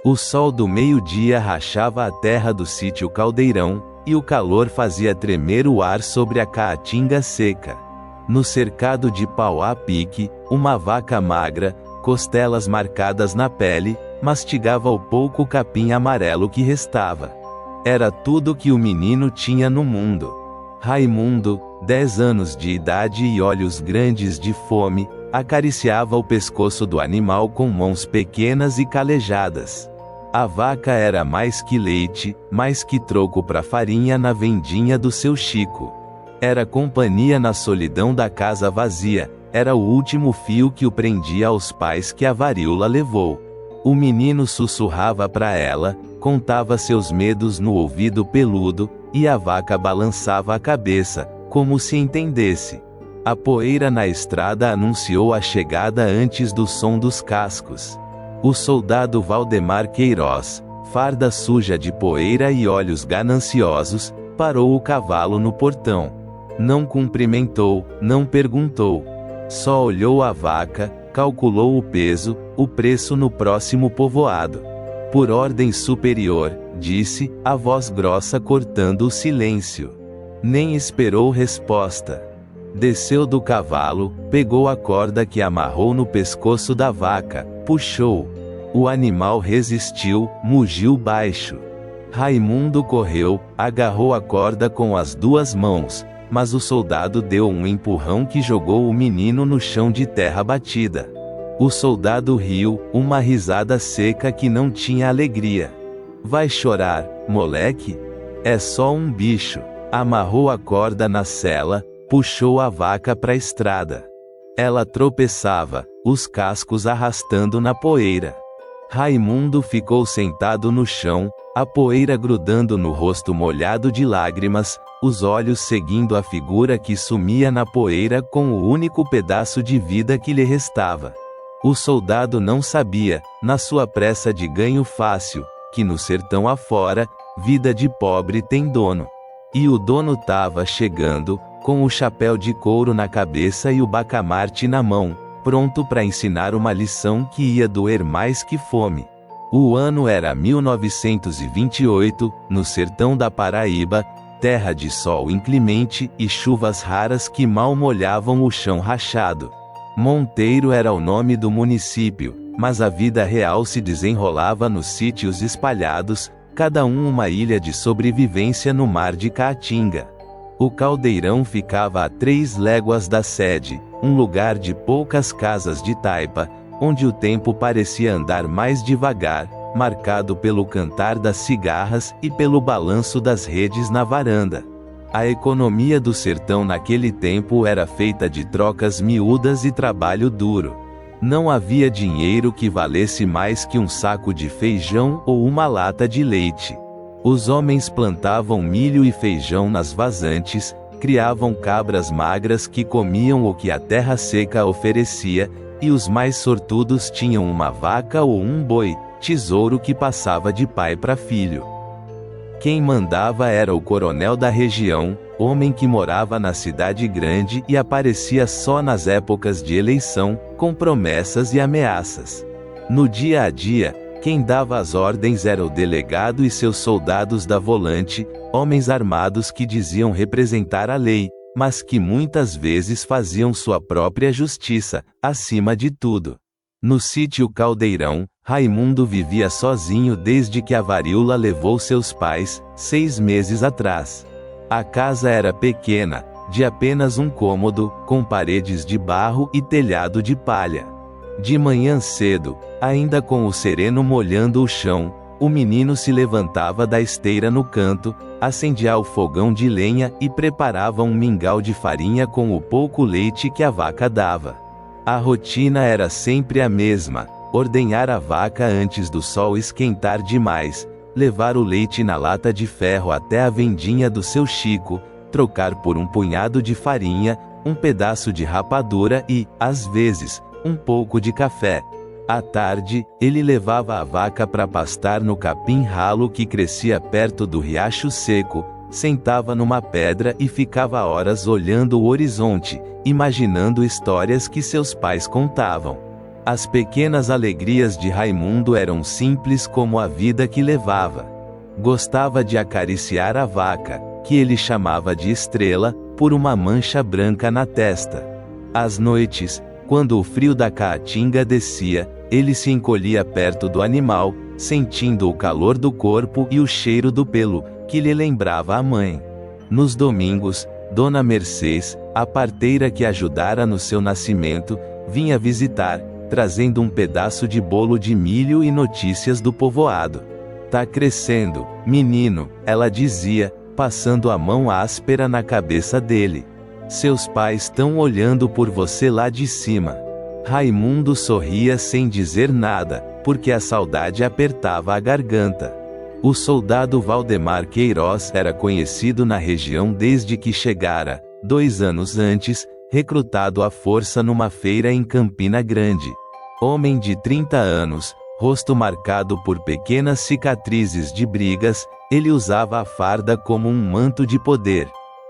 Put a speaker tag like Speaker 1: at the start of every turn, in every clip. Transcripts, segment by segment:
Speaker 1: O sol do meio-dia rachava a terra do sítio Caldeirão, e o calor fazia tremer o ar sobre a caatinga seca. No cercado de pau a pique, uma vaca magra, costelas marcadas na pele, mastigava o pouco capim amarelo que restava. Era tudo que o menino tinha no mundo. Raimundo, 10 anos de idade e olhos grandes de fome, acariciava o pescoço do animal com mãos pequenas e calejadas. A vaca era mais que leite, mais que troco para farinha na vendinha do seu Chico. Era companhia na solidão da casa vazia, era o último fio que o prendia aos pais que a varíola levou. O menino sussurrava para ela, contava seus medos no ouvido peludo, e a vaca balançava a cabeça, como se entendesse. A poeira na estrada anunciou a chegada antes do som dos cascos. O soldado Valdemar Queiroz, farda suja de poeira e olhos gananciosos, parou o cavalo no portão. Não cumprimentou, não perguntou. Só olhou a vaca, calculou o peso, o preço no próximo povoado. Por ordem superior, disse, a voz grossa cortando o silêncio. Nem esperou resposta. Desceu do cavalo, pegou a corda que amarrou no pescoço da vaca, puxou. O animal resistiu, mugiu baixo. Raimundo correu, agarrou a corda com as 2 mãos, mas o soldado deu um empurrão que jogou o menino no chão de terra batida. O soldado riu, uma risada seca que não tinha alegria. Vai chorar, moleque? É só um bicho. Amarrou a corda na sela, puxou a vaca para a estrada. Ela tropeçava, os cascos arrastando na poeira. Raimundo ficou sentado no chão, a poeira grudando no rosto molhado de lágrimas, os olhos seguindo a figura que sumia na poeira com o único pedaço de vida que lhe restava. O soldado não sabia, na sua pressa de ganho fácil, que no sertão afora, vida de pobre tem dono. E o dono tava chegando, com o chapéu de couro na cabeça e o bacamarte na mão, pronto para ensinar uma lição que ia doer mais que fome. O ano era 1928, no sertão da Paraíba, terra de sol inclemente e chuvas raras que mal molhavam o chão rachado. Monteiro era o nome do município, mas a vida real se desenrolava nos sítios espalhados, cada um uma ilha de sobrevivência no mar de Caatinga. O Caldeirão ficava a 3 léguas da sede, um lugar de poucas casas de taipa, onde o tempo parecia andar mais devagar, marcado pelo cantar das cigarras e pelo balanço das redes na varanda. A economia do sertão naquele tempo era feita de trocas miúdas e trabalho duro. Não havia dinheiro que valesse mais que um saco de feijão ou uma lata de leite. Os homens plantavam milho e feijão nas vazantes, criavam cabras magras que comiam o que a terra seca oferecia, e os mais sortudos tinham uma vaca ou um boi, tesouro que passava de pai para filho. Quem mandava era o coronel da região, homem que morava na cidade grande e aparecia só nas épocas de eleição, com promessas e ameaças. No dia a dia, quem dava as ordens era o delegado e seus soldados da volante, homens armados que diziam representar a lei, mas que muitas vezes faziam sua própria justiça, acima de tudo. No sítio Caldeirão, Raimundo vivia sozinho desde que a varíola levou seus pais, 6 meses atrás. A casa era pequena, de apenas um cômodo, com paredes de barro e telhado de palha. De manhã cedo, ainda com o sereno molhando o chão, o menino se levantava da esteira no canto, acendia o fogão de lenha e preparava um mingau de farinha com o pouco leite que a vaca dava. A rotina era sempre a mesma: ordenhar a vaca antes do sol esquentar demais, levar o leite na lata de ferro até a vendinha do seu Chico, trocar por um punhado de farinha, um pedaço de rapadura e, às vezes, um pouco de café. À tarde, ele levava a vaca para pastar no capim ralo que crescia perto do riacho seco, sentava numa pedra e ficava horas olhando o horizonte, imaginando histórias que seus pais contavam. As pequenas alegrias de Raimundo eram simples como a vida que levava. Gostava de acariciar a vaca, que ele chamava de Estrela, por uma mancha branca na testa. Às noites, quando o frio da caatinga descia, ele se encolhia perto do animal, sentindo o calor do corpo e o cheiro do pelo, que lhe lembrava a mãe. Nos domingos, Dona Mercês, a parteira que ajudara no seu nascimento, vinha visitar, trazendo um pedaço de bolo de milho e notícias do povoado. "Tá crescendo, menino", ela dizia, passando a mão áspera na cabeça dele. "Seus pais estão olhando por você lá de cima." Raimundo sorria sem dizer nada, porque a saudade apertava a garganta. O soldado Valdemar Queiroz era conhecido na região desde que chegara, 2 anos antes, recrutado à força numa feira em Campina Grande. Homem de 30 anos, rosto marcado por pequenas cicatrizes de brigas, ele usava a farda como um manto de poder.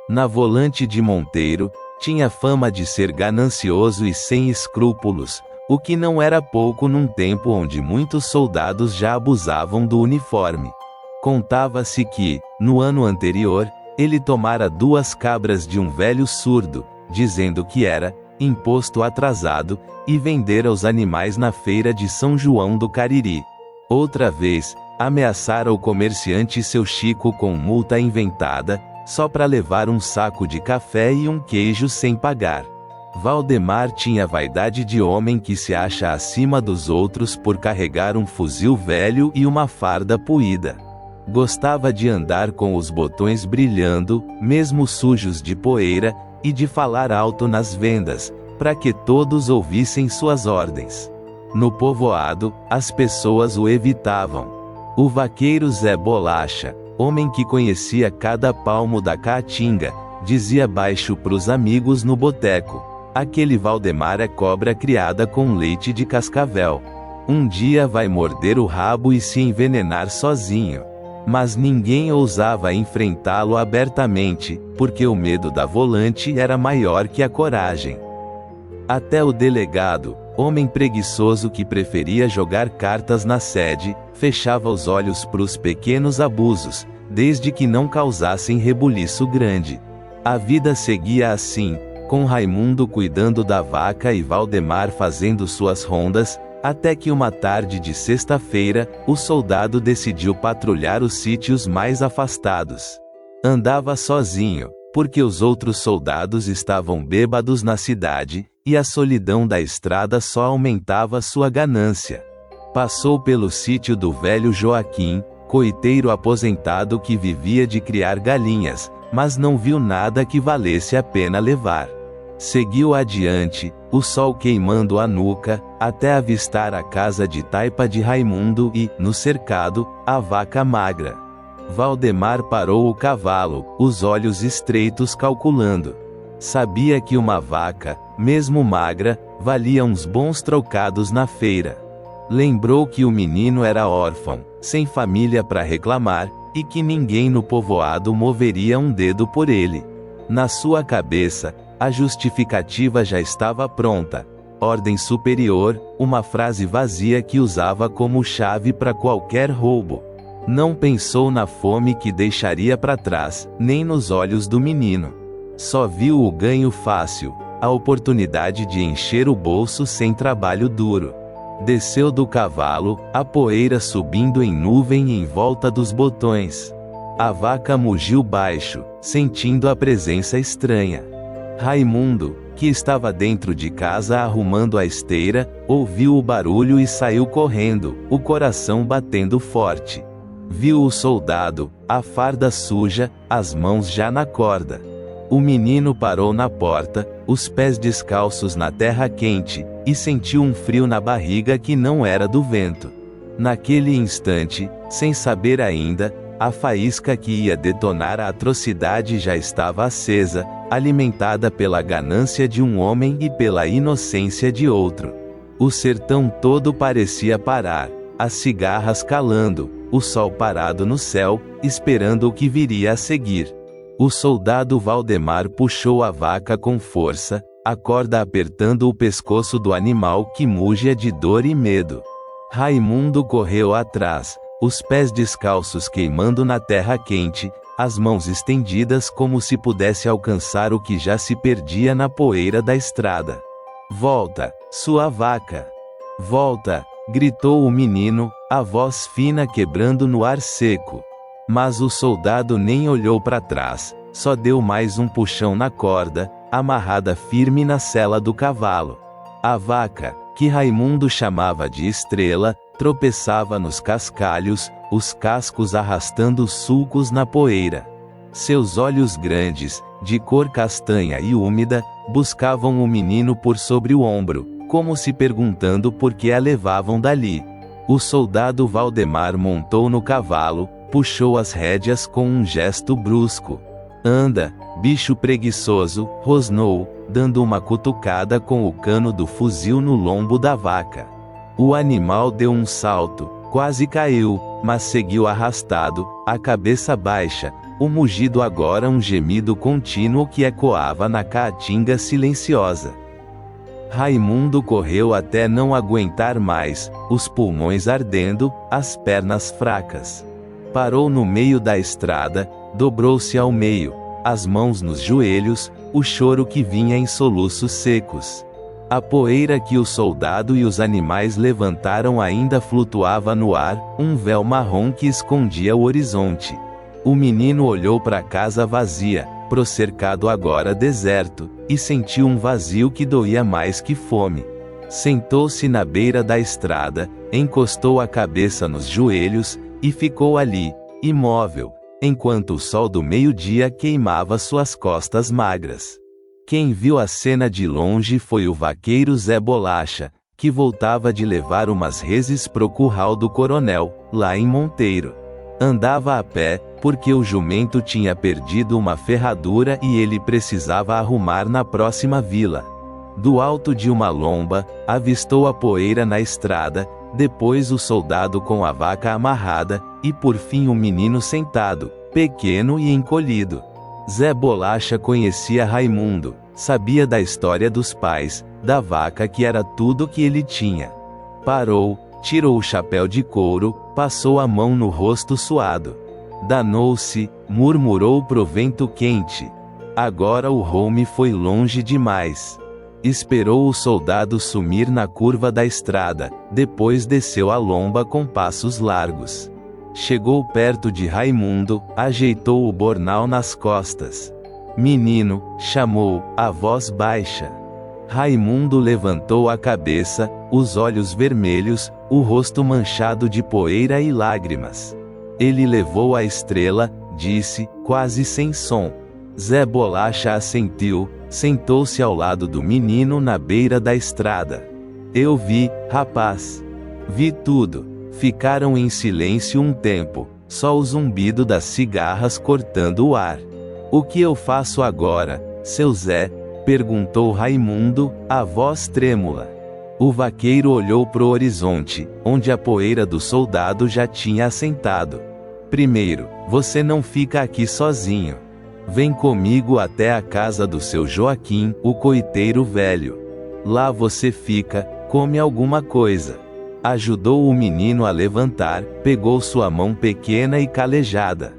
Speaker 1: Na Volante de Monteiro, tinha fama de ser ganancioso e sem escrúpulos, o que não era pouco num tempo onde muitos soldados já abusavam do uniforme. Contava-se que, no ano anterior, ele tomara 2 cabras de um velho surdo, dizendo que era imposto atrasado, e vendera os animais na feira de São João do Cariri. Outra vez, ameaçara o comerciante seu Chico com multa inventada, só para levar um saco de café e um queijo sem pagar. Valdemar tinha vaidade de homem que se acha acima dos outros por carregar um fuzil velho e uma farda puída. Gostava de andar com os botões brilhando, mesmo sujos de poeira, e de falar alto nas vendas, para que todos ouvissem suas ordens. No povoado, as pessoas o evitavam. O vaqueiro Zé Bolacha, homem que conhecia cada palmo da caatinga, dizia baixo pros amigos no boteco: "Aquele Valdemar é cobra criada com leite de cascavel. Um dia vai morder o rabo e se envenenar sozinho." Mas ninguém ousava enfrentá-lo abertamente, porque o medo da Volante era maior que a coragem. Até o delegado, homem preguiçoso que preferia jogar cartas na sede, fechava os olhos pros pequenos abusos, desde que não causassem rebuliço grande. A vida seguia assim, com Raimundo cuidando da vaca e Valdemar fazendo suas rondas, até que uma tarde de sexta-feira, o soldado decidiu patrulhar os sítios mais afastados. Andava sozinho, porque os outros soldados estavam bêbados na cidade, e a solidão da estrada só aumentava sua ganância. Passou pelo sítio do velho Joaquim, coiteiro aposentado que vivia de criar galinhas, mas não viu nada que valesse a pena levar. Seguiu adiante, o sol queimando a nuca, até avistar a casa de taipa de Raimundo e, no cercado, a vaca magra. Valdemar parou o cavalo, os olhos estreitos calculando. Sabia que uma vaca, mesmo magra, valia uns bons trocados na feira. Lembrou que o menino era órfão, sem família para reclamar, e que ninguém no povoado moveria um dedo por ele. Na sua cabeça, a justificativa já estava pronta. Ordem superior, uma frase vazia que usava como chave para qualquer roubo. Não pensou na fome que deixaria para trás, nem nos olhos do menino. Só viu o ganho fácil, a oportunidade de encher o bolso sem trabalho duro. Desceu do cavalo, a poeira subindo em nuvem em volta dos botões. A vaca mugiu baixo, sentindo a presença estranha. Raimundo, que estava dentro de casa arrumando a esteira, ouviu o barulho e saiu correndo, o coração batendo forte. Viu o soldado, a farda suja, as mãos já na corda. O menino parou na porta, os pés descalços na terra quente, e sentiu um frio na barriga que não era do vento. Naquele instante, sem saber ainda, a faísca que ia detonar a atrocidade já estava acesa, alimentada pela ganância de um homem e pela inocência de outro. O sertão todo parecia parar, as cigarras calando, o sol parado no céu, esperando o que viria a seguir. O soldado Valdemar puxou a vaca com força, a corda apertando o pescoço do animal que mugia de dor e medo. Raimundo correu atrás, os pés descalços queimando na terra quente, as mãos estendidas como se pudesse alcançar o que já se perdia na poeira da estrada. "Volta, sua vaca! Volta!" gritou o menino, a voz fina quebrando no ar seco. Mas o soldado nem olhou para trás, só deu mais um puxão na corda, amarrada firme na sela do cavalo. A vaca, que Raimundo chamava de Estrela, tropeçava nos cascalhos, os cascos arrastando sulcos na poeira. Seus olhos grandes, de cor castanha e úmida, buscavam o menino por sobre o ombro, como se perguntando por que a levavam dali. O soldado Valdemar montou no cavalo, puxou as rédeas com um gesto brusco. "Anda, bicho preguiçoso", rosnou, dando uma cutucada com o cano do fuzil no lombo da vaca. O animal deu um salto, quase caiu, mas seguiu arrastado, a cabeça baixa, o mugido agora um gemido contínuo que ecoava na caatinga silenciosa. Raimundo correu até não aguentar mais, os pulmões ardendo, as pernas fracas. Parou no meio da estrada, dobrou-se ao meio, as mãos nos joelhos, o choro que vinha em soluços secos. A poeira que o soldado e os animais levantaram ainda flutuava no ar, um véu marrom que escondia o horizonte. O menino olhou para a casa vazia, pro cercado agora deserto, e sentiu um vazio que doía mais que fome. Sentou-se na beira da estrada, encostou a cabeça nos joelhos, e ficou ali, imóvel, enquanto o sol do meio-dia queimava suas costas magras. Quem viu a cena de longe foi o vaqueiro Zé Bolacha, que voltava de levar umas reses pro curral do coronel, lá em Monteiro. Andava a pé, porque o jumento tinha perdido uma ferradura e ele precisava arrumar na próxima vila. Do alto de uma lomba, avistou a poeira na estrada, depois o soldado com a vaca amarrada, e por fim o menino sentado, pequeno e encolhido. Zé Bolacha conhecia Raimundo, sabia da história dos pais, da vaca que era tudo que ele tinha. Parou, tirou o chapéu de couro, passou a mão no rosto suado. "Danou-se", murmurou pro vento quente. Agora o home foi longe demais. Esperou o soldado sumir na curva da estrada, depois desceu a lomba com passos largos. Chegou perto de Raimundo, ajeitou o bornal nas costas. "Menino", chamou, a voz baixa. Raimundo levantou a cabeça, os olhos vermelhos, o rosto manchado de poeira e lágrimas. Ele levou a estrela, disse, quase sem som. Zé Bolacha assentiu, sentou-se ao lado do menino na beira da estrada. "Eu vi, rapaz. Vi tudo." Ficaram em silêncio um tempo, só o zumbido das cigarras cortando o ar. "O que eu faço agora, seu Zé?" perguntou Raimundo, a voz trêmula. O vaqueiro olhou pro horizonte, onde a poeira do soldado já tinha assentado. "Primeiro, você não fica aqui sozinho. Vem comigo até a casa do seu Joaquim, o coiteiro velho. Lá você fica, come alguma coisa." Ajudou o menino a levantar, pegou sua mão pequena e calejada.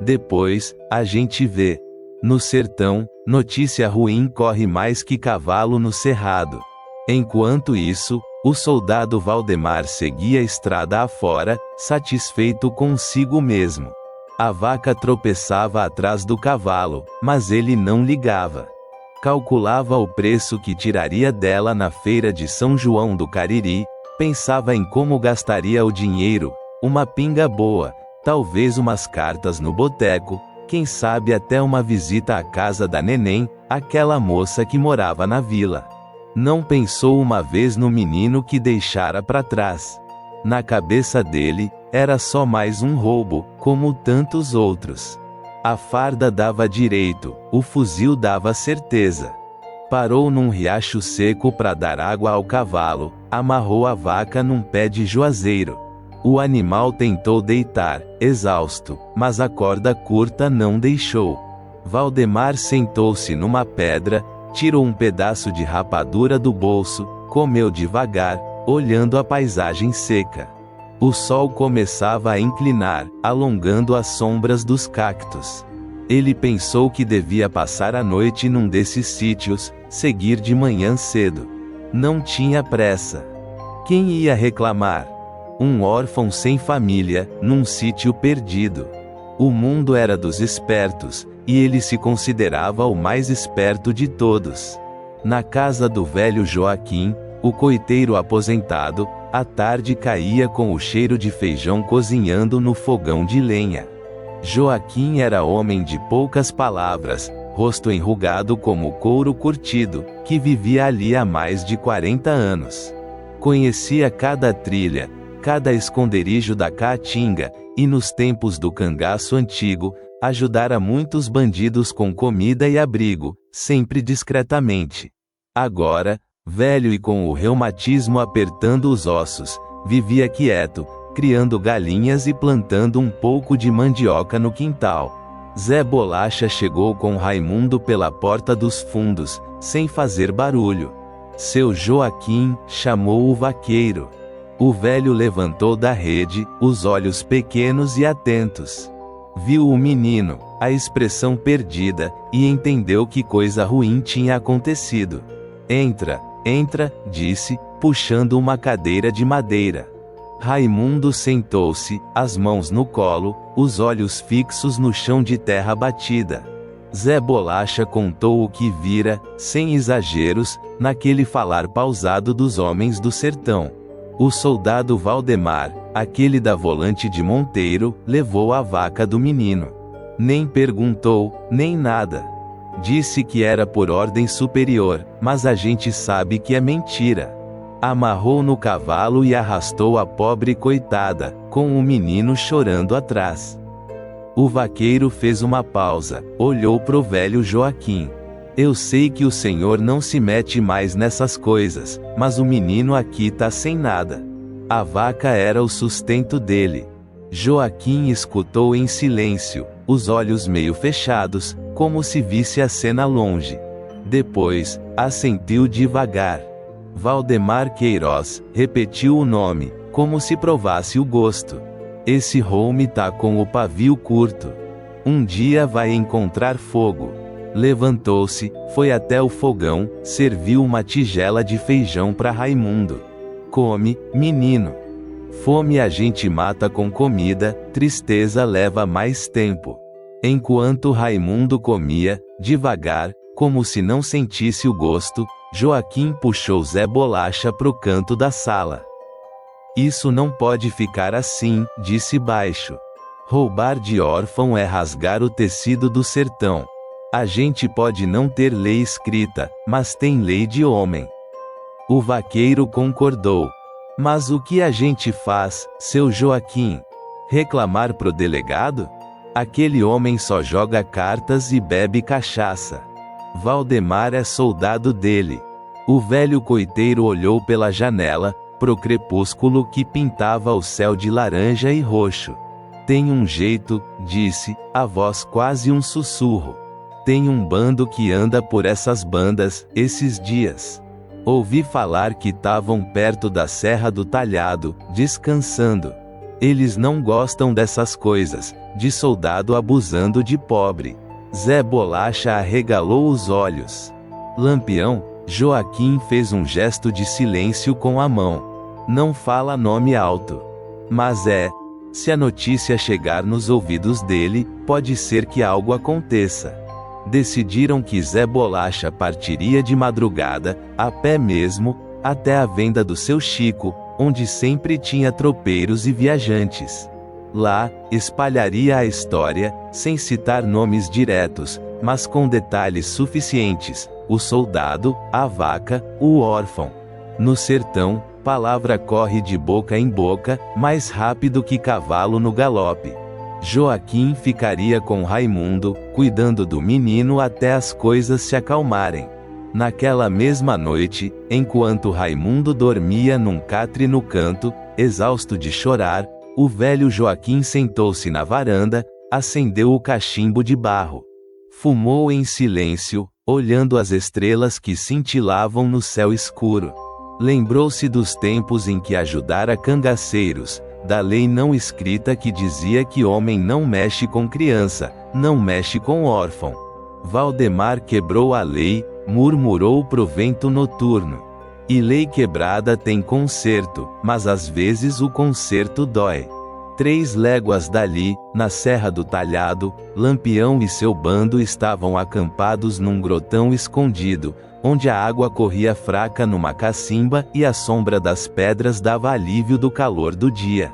Speaker 1: "Depois, a gente vê. No sertão, notícia ruim corre mais que cavalo no cerrado." Enquanto isso, o soldado Valdemar seguia a estrada afora, satisfeito consigo mesmo. A vaca tropeçava atrás do cavalo, mas ele não ligava. Calculava o preço que tiraria dela na feira de São João do Cariri, pensava em como gastaria o dinheiro, uma pinga boa, talvez umas cartas no boteco, quem sabe até uma visita à casa da Neném, aquela moça que morava na vila. Não pensou uma vez no menino que deixara para trás. Na cabeça dele, era só mais um roubo, como tantos outros. A farda dava direito, o fuzil dava certeza. Parou num riacho seco para dar água ao cavalo, amarrou a vaca num pé de juazeiro. O animal tentou deitar, exausto, mas a corda curta não deixou. Valdemar sentou-se numa pedra, tirou um pedaço de rapadura do bolso, comeu devagar, olhando a paisagem seca. O sol começava a inclinar, alongando as sombras dos cactos. Ele pensou que devia passar a noite num desses sítios, seguir de manhã cedo. Não tinha pressa. Quem ia reclamar? Um órfão sem família, num sítio perdido. O mundo era dos espertos, e ele se considerava o mais esperto de todos. Na casa do velho Joaquim, o coiteiro aposentado, a tarde caía com o cheiro de feijão cozinhando no fogão de lenha. Joaquim era homem de poucas palavras, rosto enrugado como couro curtido, que vivia ali há mais de 40 anos. Conhecia cada trilha, cada esconderijo da caatinga, e nos tempos do cangaço antigo, ajudara muitos bandidos com comida e abrigo, sempre discretamente. Agora, velho e com o reumatismo apertando os ossos, vivia quieto, criando galinhas e plantando um pouco de mandioca no quintal. Zé Bolacha chegou com Raimundo pela porta dos fundos, sem fazer barulho. Seu Joaquim chamou o vaqueiro. O velho levantou da rede, os olhos pequenos e atentos. Viu o menino, a expressão perdida, e entendeu que coisa ruim tinha acontecido. Entra, entra, disse, puxando uma cadeira de madeira. Raimundo sentou-se, as mãos no colo, os olhos fixos no chão de terra batida. Zé Bolacha contou o que vira, sem exageros, naquele falar pausado dos homens do sertão. O soldado Valdemar, aquele da volante de Monteiro, levou a vaca do menino. Nem perguntou, nem nada. Disse que era por ordem superior, mas a gente sabe que é mentira. Amarrou no cavalo e arrastou a pobre coitada, com o menino chorando atrás. O vaqueiro fez uma pausa, olhou pro velho Joaquim. Eu sei que o senhor não se mete mais nessas coisas, mas o menino aqui tá sem nada. A vaca era o sustento dele. Joaquim escutou em silêncio, os olhos meio fechados, como se visse a cena longe. Depois, assentiu devagar. Valdemar Queiroz, repetiu o nome, como se provasse o gosto. Esse home tá com o pavio curto. Um dia vai encontrar fogo. Levantou-se, foi até o fogão, serviu uma tigela de feijão para Raimundo. Come, menino. Fome a gente mata com comida, tristeza leva mais tempo. Enquanto Raimundo comia, devagar, como se não sentisse o gosto, Joaquim puxou Zé Bolacha pro canto da sala. Isso não pode ficar assim, disse baixo. Roubar de órfão é rasgar o tecido do sertão. A gente pode não ter lei escrita, mas tem lei de homem. O vaqueiro concordou. Mas o que a gente faz, seu Joaquim? Reclamar pro delegado? Aquele homem só joga cartas e bebe cachaça. Valdemar é soldado dele. O velho coiteiro olhou pela janela, pro crepúsculo que pintava o céu de laranja e roxo. Tem um jeito, disse, a voz quase um sussurro. Tem um bando que anda por essas bandas, esses dias. Ouvi falar que tavam perto da Serra do Talhado, descansando. Eles não gostam dessas coisas, de soldado abusando de pobre. Zé Bolacha arregalou os olhos. Lampião, Joaquim fez um gesto de silêncio com a mão. Não fala nome alto. Mas se a notícia chegar nos ouvidos dele, pode ser que algo aconteça. Decidiram que Zé Bolacha partiria de madrugada, a pé mesmo, até a venda do seu Chico, onde sempre tinha tropeiros e viajantes. Lá, espalharia a história, sem citar nomes diretos, mas com detalhes suficientes: o soldado, a vaca, o órfão. No sertão, palavra corre de boca em boca, mais rápido que cavalo no galope. Joaquim ficaria com Raimundo, cuidando do menino até as coisas se acalmarem. Naquela mesma noite, enquanto Raimundo dormia num catre no canto, exausto de chorar, o velho Joaquim sentou-se na varanda, acendeu o cachimbo de barro. Fumou em silêncio, olhando as estrelas que cintilavam no céu escuro. Lembrou-se dos tempos em que ajudara cangaceiros, da lei não escrita que dizia que homem não mexe com criança, não mexe com órfão. Valdemar quebrou a lei, murmurou pro vento noturno. E lei quebrada tem conserto, mas às vezes o conserto dói. 3 léguas dali, na Serra do Talhado, Lampião e seu bando estavam acampados num grotão escondido, onde a água corria fraca numa cacimba e a sombra das pedras dava alívio do calor do dia.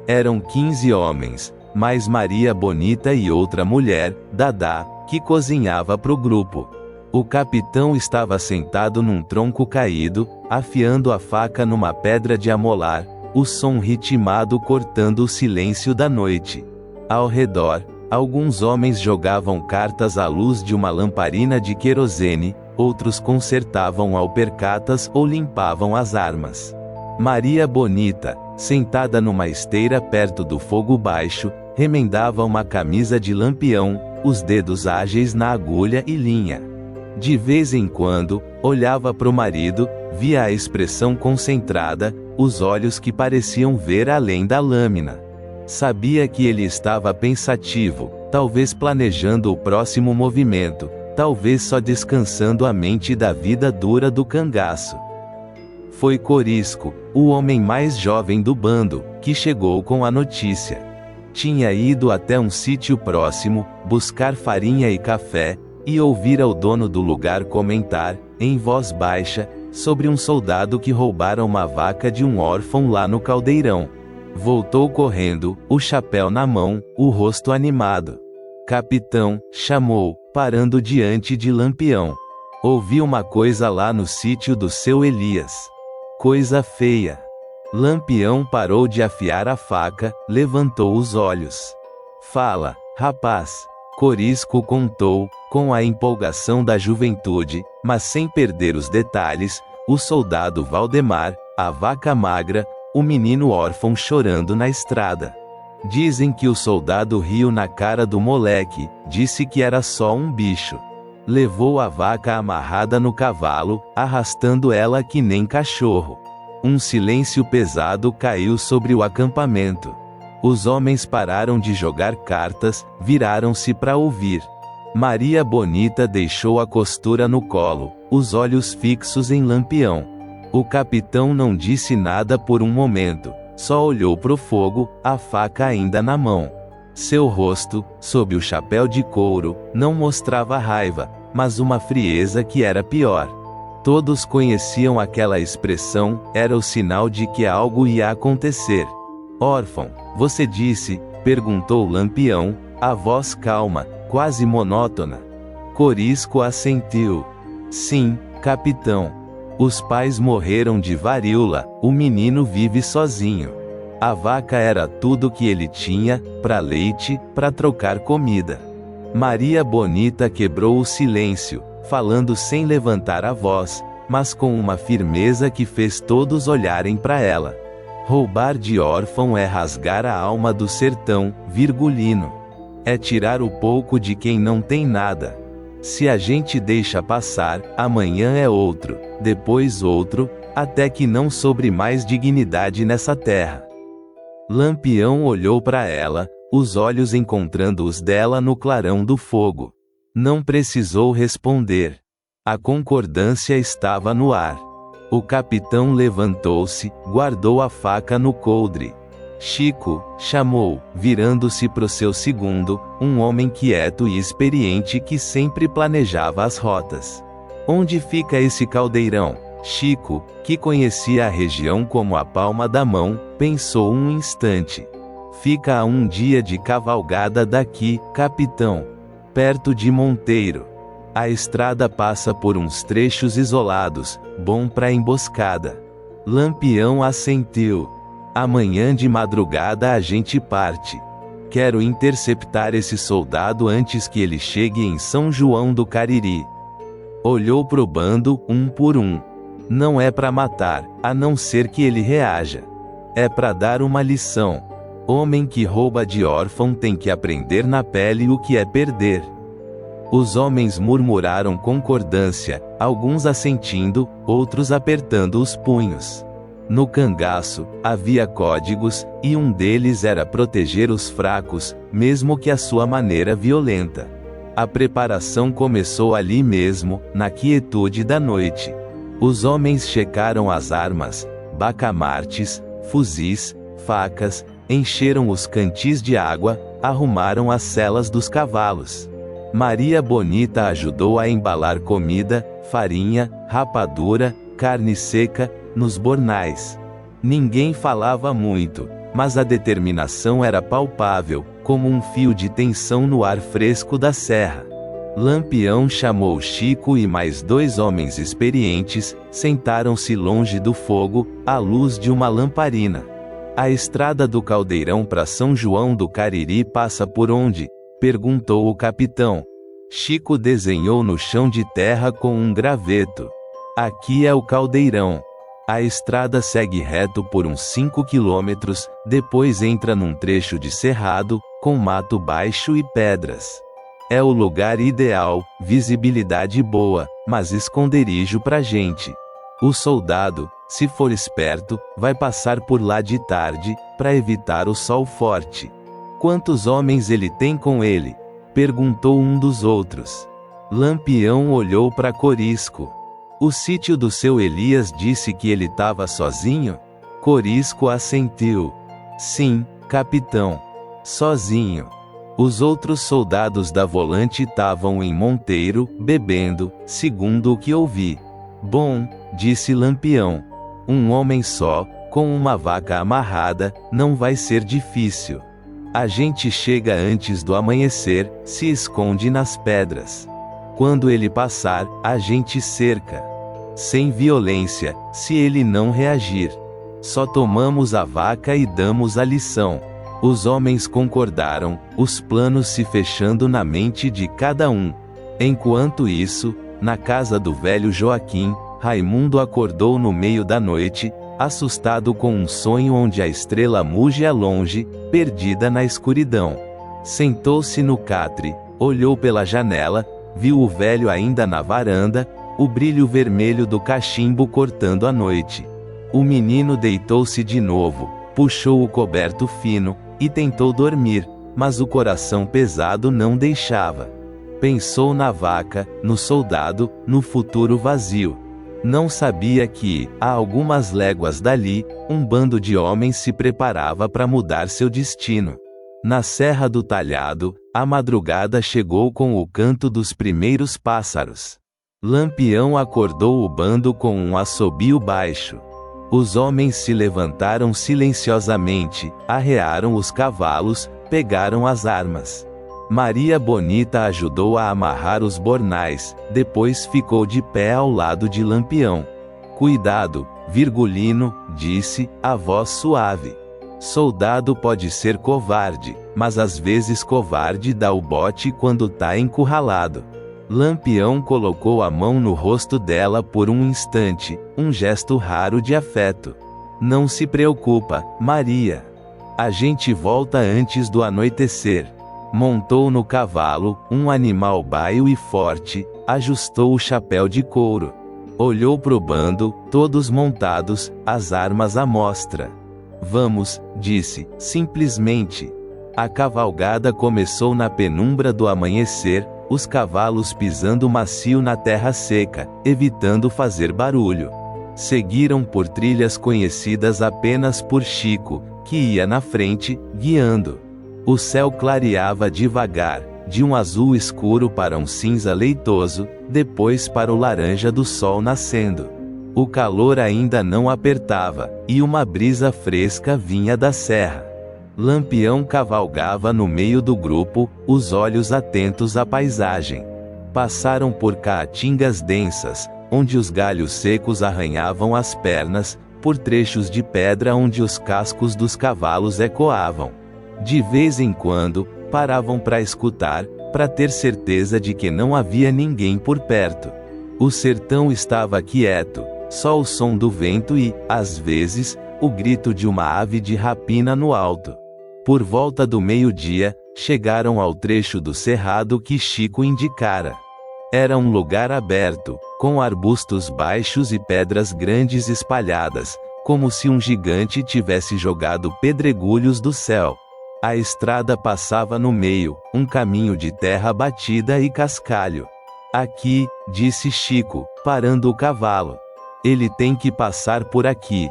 Speaker 1: Eram 15 homens, mais Maria Bonita e outra mulher, Dadá, que cozinhava pro grupo. O capitão estava sentado num tronco caído, afiando a faca numa pedra de amolar, o som ritmado cortando o silêncio da noite. Ao redor, alguns homens jogavam cartas à luz de uma lamparina de querosene, outros consertavam alpercatas ou limpavam as armas. Maria Bonita, sentada numa esteira perto do fogo baixo, remendava uma camisa de lampião, os dedos ágeis na agulha e linha. De vez em quando, olhava pro marido, via a expressão concentrada, os olhos que pareciam ver além da lâmina. Sabia que ele estava pensativo, talvez planejando o próximo movimento, talvez só descansando a mente da vida dura do cangaço. Foi Corisco, o homem mais jovem do bando, que chegou com a notícia. Tinha ido até um sítio próximo, buscar farinha e café, e ouvira o dono do lugar comentar, em voz baixa, sobre um soldado que roubara uma vaca de um órfão lá no caldeirão. Voltou correndo, o chapéu na mão, o rosto animado. Capitão, chamou, parando diante de Lampião. Ouvi uma coisa lá no sítio do seu Elias. Coisa feia. Lampião parou de afiar a faca, levantou os olhos. Fala, rapaz. Corisco contou, com a empolgação da juventude, mas sem perder os detalhes, o soldado Valdemar, a vaca magra, o menino órfão chorando na estrada. Dizem que o soldado riu na cara do moleque, disse que era só um bicho. Levou a vaca amarrada no cavalo, arrastando ela que nem cachorro. Um silêncio pesado caiu sobre o acampamento. Os homens pararam de jogar cartas, viraram-se para ouvir. Maria Bonita deixou a costura no colo, os olhos fixos em Lampião. O capitão não disse nada por um momento, só olhou pro fogo, a faca ainda na mão. Seu rosto, sob o chapéu de couro, não mostrava raiva, mas uma frieza que era pior. Todos conheciam aquela expressão, era o sinal de que algo ia acontecer. Órfão, você disse? Perguntou Lampião, a voz calma, quase monótona. Corisco assentiu. Sim, capitão. Os pais morreram de varíola, o menino vive sozinho. A vaca era tudo que ele tinha, para leite, para trocar comida. Maria Bonita quebrou o silêncio, falando sem levantar a voz, mas com uma firmeza que fez todos olharem para ela. Roubar de órfão é rasgar a alma do sertão, virgulino. É tirar o pouco de quem não tem nada. Se a gente deixa passar, amanhã é outro, depois outro, até que não sobre mais dignidade nessa terra. Lampião olhou para ela, os olhos encontrando os dela no clarão do fogo. Não precisou responder. A concordância estava no ar. O capitão levantou-se, guardou a faca no coldre. Chico, chamou, virando-se pro seu segundo, um homem quieto e experiente que sempre planejava as rotas. Onde fica esse caldeirão? Chico, que conhecia a região como a palma da mão, pensou um instante. Fica a um dia de cavalgada daqui, capitão. Perto de Monteiro. A estrada passa por uns trechos isolados, bom para emboscada. Lampião assentiu. Amanhã de madrugada a gente parte. Quero interceptar esse soldado antes que ele chegue em São João do Cariri. Olhou pro bando, um por um. Não é para matar, a não ser que ele reaja. É para dar uma lição. Homem que rouba de órfão tem que aprender na pele o que é perder. Os homens murmuraram concordância, alguns assentindo, outros apertando os punhos. No cangaço, havia códigos, e um deles era proteger os fracos, mesmo que à sua maneira violenta. A preparação começou ali mesmo, na quietude da noite. Os homens checaram as armas, bacamartes, fuzis, facas, encheram os cantis de água, arrumaram as selas dos cavalos. Maria Bonita ajudou a embalar comida, farinha, rapadura, carne seca, nos bornais. Ninguém falava muito, mas a determinação era palpável, como um fio de tensão no ar fresco da serra. Lampião chamou Chico e mais 2 homens experientes, sentaram-se longe do fogo, à luz de uma lamparina. A estrada do Caldeirão para São João do Cariri passa por onde? Perguntou o capitão. Chico desenhou no chão de terra com um graveto. Aqui é o Caldeirão. A estrada segue reto por uns 5 quilômetros, depois entra num trecho de cerrado, com mato baixo e pedras. É o lugar ideal, visibilidade boa, mas esconderijo pra gente. O soldado, se for esperto, vai passar por lá de tarde, para evitar o sol forte. Quantos homens ele tem com ele? Perguntou um dos outros. Lampião olhou para Corisco. O sítio do seu Elias disse que ele estava sozinho? Corisco assentiu. Sim, capitão. Sozinho. Os outros soldados da volante estavam em Monteiro, bebendo, segundo o que ouvi. Bom, disse Lampião. Um homem só, com uma vaca amarrada, não vai ser difícil. A gente chega antes do amanhecer, se esconde nas pedras. Quando ele passar, a gente cerca. Sem violência, se ele não reagir. Só tomamos a vaca e damos a lição. Os homens concordaram, os planos se fechando na mente de cada um. Enquanto isso, na casa do velho Joaquim, Raimundo acordou no meio da noite, assustado com um sonho onde a estrela muge a longe, perdida na escuridão. Sentou-se no catre, olhou pela janela, viu o velho ainda na varanda, o brilho vermelho do cachimbo cortando a noite. O menino deitou-se de novo, puxou o coberto fino, e tentou dormir, mas o coração pesado não deixava. Pensou na vaca, no soldado, no futuro vazio. Não sabia que, a algumas léguas dali, um bando de homens se preparava para mudar seu destino. Na Serra do Talhado, a madrugada chegou com o canto dos primeiros pássaros. Lampião acordou o bando com um assobio baixo. Os homens se levantaram silenciosamente, arrearam os cavalos, pegaram as armas. Maria Bonita ajudou a amarrar os bornais, depois ficou de pé ao lado de Lampião. Cuidado, Virgulino, disse, a voz suave. Soldado pode ser covarde, mas às vezes covarde dá o bote quando tá encurralado. Lampião colocou a mão no rosto dela por um instante, um gesto raro de afeto. Não se preocupa, Maria. A gente volta antes do anoitecer. Montou no cavalo, um animal baio e forte, ajustou o chapéu de couro. Olhou pro bando, todos montados, as armas à mostra. Vamos, disse, simplesmente. A cavalgada começou na penumbra do amanhecer, os cavalos pisando macio na terra seca, evitando fazer barulho. Seguiram por trilhas conhecidas apenas por Chico, que ia na frente, guiando. O céu clareava devagar, de um azul escuro para um cinza leitoso, depois para o laranja do sol nascendo. O calor ainda não apertava, e uma brisa fresca vinha da serra. Lampião cavalgava no meio do grupo, os olhos atentos à paisagem. Passaram por caatingas densas, onde os galhos secos arranhavam as pernas, por trechos de pedra onde os cascos dos cavalos ecoavam. De vez em quando, paravam para escutar, para ter certeza de que não havia ninguém por perto. O sertão estava quieto, só o som do vento e, às vezes, o grito de uma ave de rapina no alto. Por volta do meio-dia, chegaram ao trecho do cerrado que Chico indicara. Era um lugar aberto, com arbustos baixos e pedras grandes espalhadas, como se um gigante tivesse jogado pedregulhos do céu. A estrada passava no meio, um caminho de terra batida e cascalho. Aqui, disse Chico, parando o cavalo. Ele tem que passar por aqui.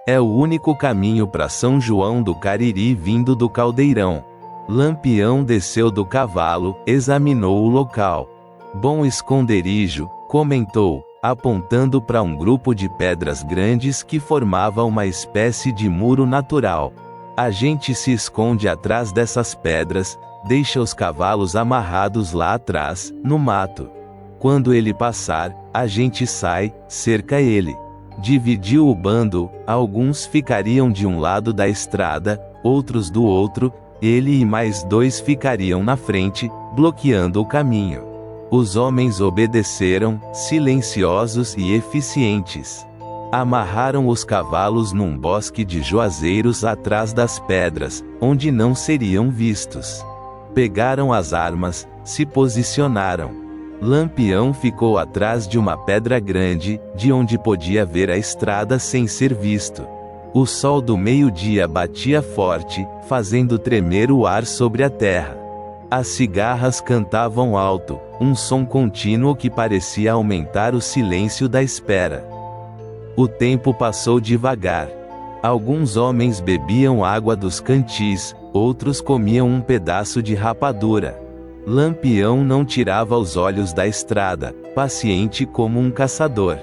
Speaker 1: É o único caminho para São João do Cariri vindo do Caldeirão. Lampião desceu do cavalo, examinou o local. Bom esconderijo, comentou, apontando para um grupo de pedras grandes que formava uma espécie de muro natural. A gente se esconde atrás dessas pedras, deixa os cavalos amarrados lá atrás, no mato. Quando ele passar, a gente sai, cerca ele. Dividiu o bando, alguns ficariam de um lado da estrada, outros do outro, ele e mais 2 ficariam na frente, bloqueando o caminho. Os homens obedeceram, silenciosos e eficientes. Amarraram os cavalos num bosque de juazeiros atrás das pedras, onde não seriam vistos. Pegaram as armas, se posicionaram. Lampião ficou atrás de uma pedra grande, de onde podia ver a estrada sem ser visto. O sol do meio-dia batia forte, fazendo tremer o ar sobre a terra. As cigarras cantavam alto, um som contínuo que parecia aumentar o silêncio da espera. O tempo passou devagar. Alguns homens bebiam água dos cantis, outros comiam um pedaço de rapadura. Lampião não tirava os olhos da estrada, paciente como um caçador.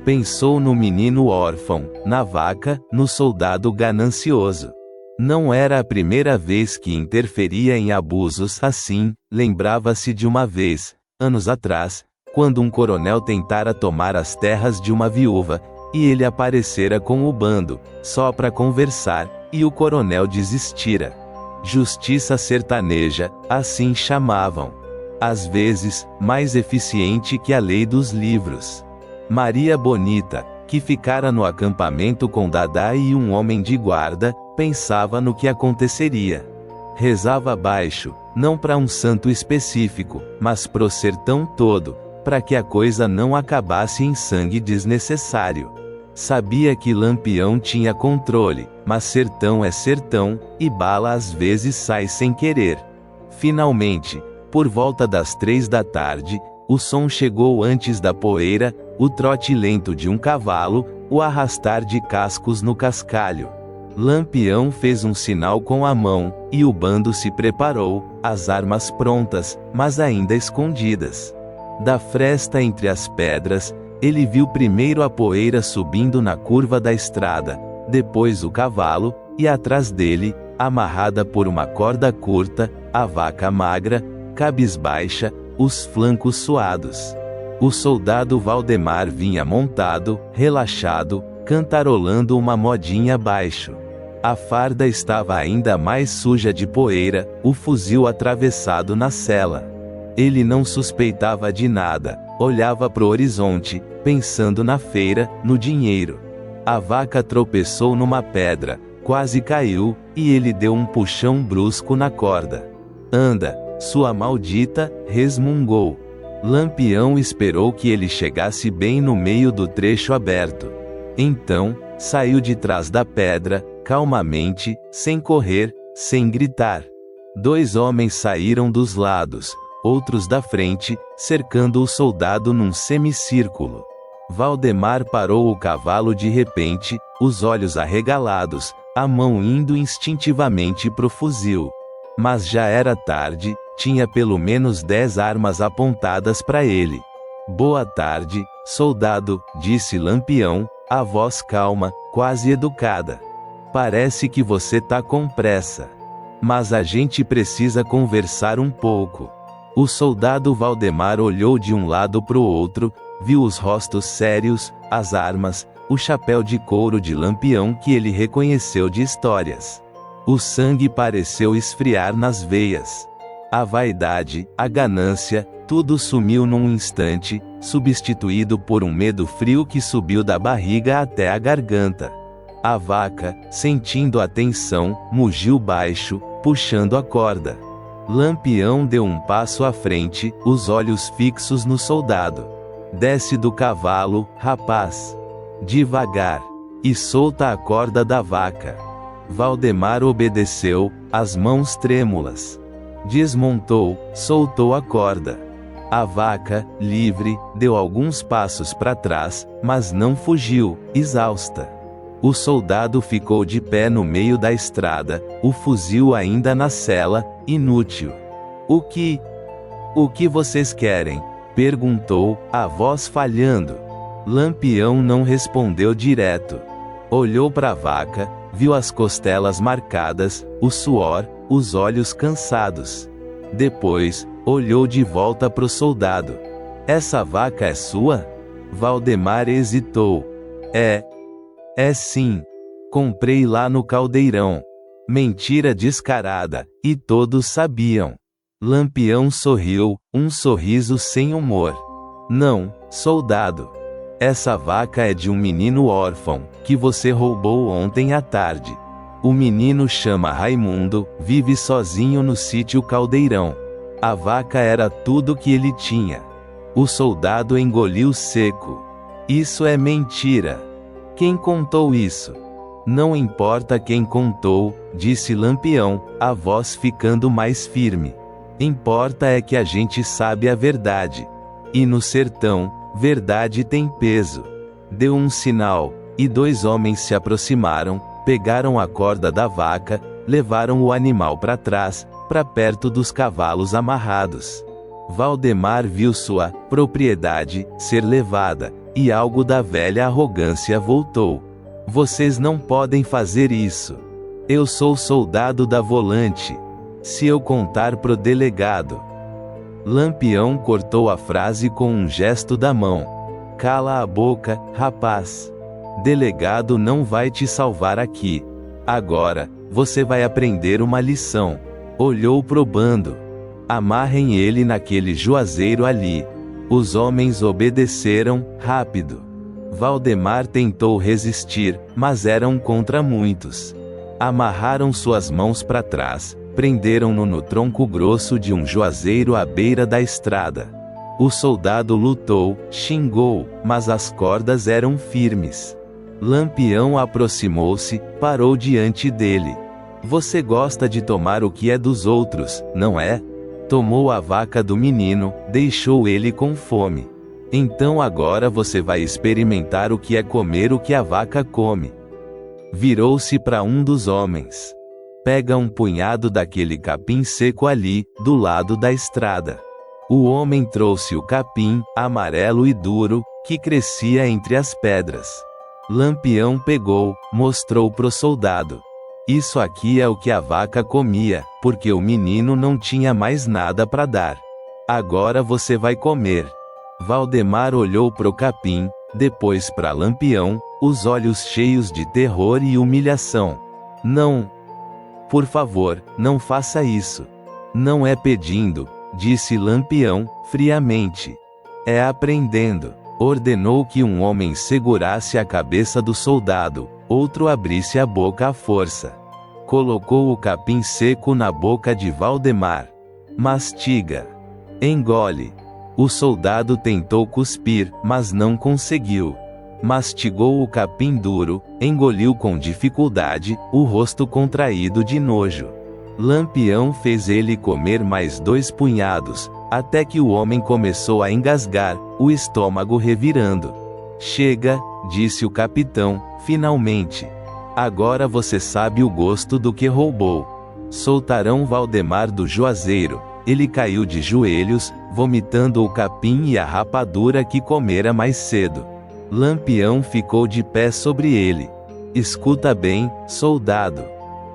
Speaker 1: Pensou no menino órfão, na vaca, no soldado ganancioso. Não era a primeira vez que interferia em abusos assim, lembrava-se de uma vez, anos atrás, quando um coronel tentara tomar as terras de uma viúva, e ele aparecera com o bando, só para conversar, e o coronel desistira. Justiça sertaneja, assim chamavam. Às vezes, mais eficiente que a lei dos livros. Maria Bonita, que ficara no acampamento com Dadá e um homem de guarda, pensava no que aconteceria. Rezava baixo, não para um santo específico, mas pro sertão todo, para que a coisa não acabasse em sangue desnecessário. Sabia que Lampião tinha controle, mas sertão é sertão, e bala às vezes sai sem querer. Finalmente, por volta das 3 da tarde, o som chegou antes da poeira, o trote lento de um cavalo, o arrastar de cascos no cascalho. Lampião fez um sinal com a mão, e o bando se preparou, as armas prontas, mas ainda escondidas. Da fresta entre as pedras, ele viu primeiro a poeira subindo na curva da estrada, depois o cavalo, e atrás dele, amarrada por uma corda curta, a vaca magra, cabisbaixa, os flancos suados. O soldado Valdemar vinha montado, relaxado, cantarolando uma modinha baixo. A farda estava ainda mais suja de poeira, o fuzil atravessado na sela. Ele não suspeitava de nada, olhava pro horizonte, pensando na feira, no dinheiro. A vaca tropeçou numa pedra, quase caiu, e ele deu um puxão brusco na corda. Anda, sua maldita, resmungou. Lampião esperou que ele chegasse bem no meio do trecho aberto. Então, saiu de trás da pedra, calmamente, sem correr, sem gritar. 2 homens saíram dos lados, outros da frente, cercando o soldado num semicírculo. Valdemar parou o cavalo de repente, os olhos arregalados, a mão indo instintivamente pro fuzil. Mas já era tarde, tinha pelo menos 10 armas apontadas para ele. Boa tarde, soldado, disse Lampião, a voz calma, quase educada. Parece que você tá com pressa. Mas a gente precisa conversar um pouco. O soldado Valdemar olhou de um lado pro outro, viu os rostos sérios, as armas, o chapéu de couro de Lampião que ele reconheceu de histórias. O sangue pareceu esfriar nas veias. A vaidade, a ganância, tudo sumiu num instante, substituído por um medo frio que subiu da barriga até a garganta. A vaca, sentindo a tensão, mugiu baixo, puxando a corda. Lampião deu um passo à frente, os olhos fixos no soldado. Desce do cavalo, rapaz. Devagar. E solta a corda da vaca. Valdemar obedeceu, as mãos trêmulas. Desmontou, soltou a corda. A vaca, livre, deu alguns passos para trás, mas não fugiu, exausta. O soldado ficou de pé no meio da estrada, o fuzil ainda na sela, inútil. O que vocês querem? Perguntou, a voz falhando. Lampião não respondeu direto. Olhou para a vaca, viu as costelas marcadas, o suor, os olhos cansados. Depois, olhou de volta pro soldado. Essa vaca é sua? Valdemar hesitou. É sim. Comprei lá no caldeirão. Mentira descarada, e todos sabiam. Lampião sorriu, um sorriso sem humor. Não, soldado. Essa vaca é de um menino órfão, que você roubou ontem à tarde. O menino chama Raimundo, vive sozinho no sítio Caldeirão. A vaca era tudo que ele tinha. O soldado engoliu seco. Isso é mentira. Quem contou isso? Não importa quem contou, disse Lampião, a voz ficando mais firme. Importa é que a gente sabe a verdade. E no sertão, verdade tem peso. Deu um sinal, e 2 homens se aproximaram, pegaram a corda da vaca, levaram o animal para trás, para perto dos cavalos amarrados. Valdemar viu sua propriedade ser levada, e algo da velha arrogância voltou. Vocês não podem fazer isso. Eu sou soldado da Volante. Se eu contar pro delegado. Lampião cortou a frase com um gesto da mão. Cala a boca, rapaz. Delegado não vai te salvar aqui. Agora, você vai aprender uma lição. Olhou pro bando. Amarrem ele naquele juazeiro ali. Os homens obedeceram, rápido. Valdemar tentou resistir, mas eram contra muitos. Amarraram suas mãos para trás, prenderam-no no tronco grosso de um juazeiro à beira da estrada. O soldado lutou, xingou, mas as cordas eram firmes. Lampião aproximou-se, parou diante dele. Você gosta de tomar o que é dos outros, não é? Tomou a vaca do menino, deixou ele com fome. Então agora você vai experimentar o que é comer o que a vaca come. Virou-se para um dos homens. Pega um punhado daquele capim seco ali, do lado da estrada. O homem trouxe o capim, amarelo e duro, que crescia entre as pedras. Lampião pegou, mostrou pro soldado. Isso aqui é o que a vaca comia, porque o menino não tinha mais nada para dar. Agora você vai comer. Valdemar olhou pro capim, depois para Lampião, os olhos cheios de terror e humilhação. Não. Por favor, não faça isso. Não é pedindo, disse Lampião, friamente. É aprendendo. Ordenou que um homem segurasse a cabeça do soldado, outro abrisse a boca à força. Colocou o capim seco na boca de Valdemar. Mastiga. Engole. O soldado tentou cuspir, mas não conseguiu. Mastigou o capim duro, engoliu com dificuldade, o rosto contraído de nojo. Lampião fez ele comer mais 2 punhados, até que o homem começou a engasgar, o estômago revirando. Chega, disse o capitão, finalmente. Agora você sabe o gosto do que roubou. Soltarão Valdemar do juazeiro. Ele caiu de joelhos, vomitando o capim e a rapadura que comera mais cedo. Lampião ficou de pé sobre ele. Escuta bem, soldado.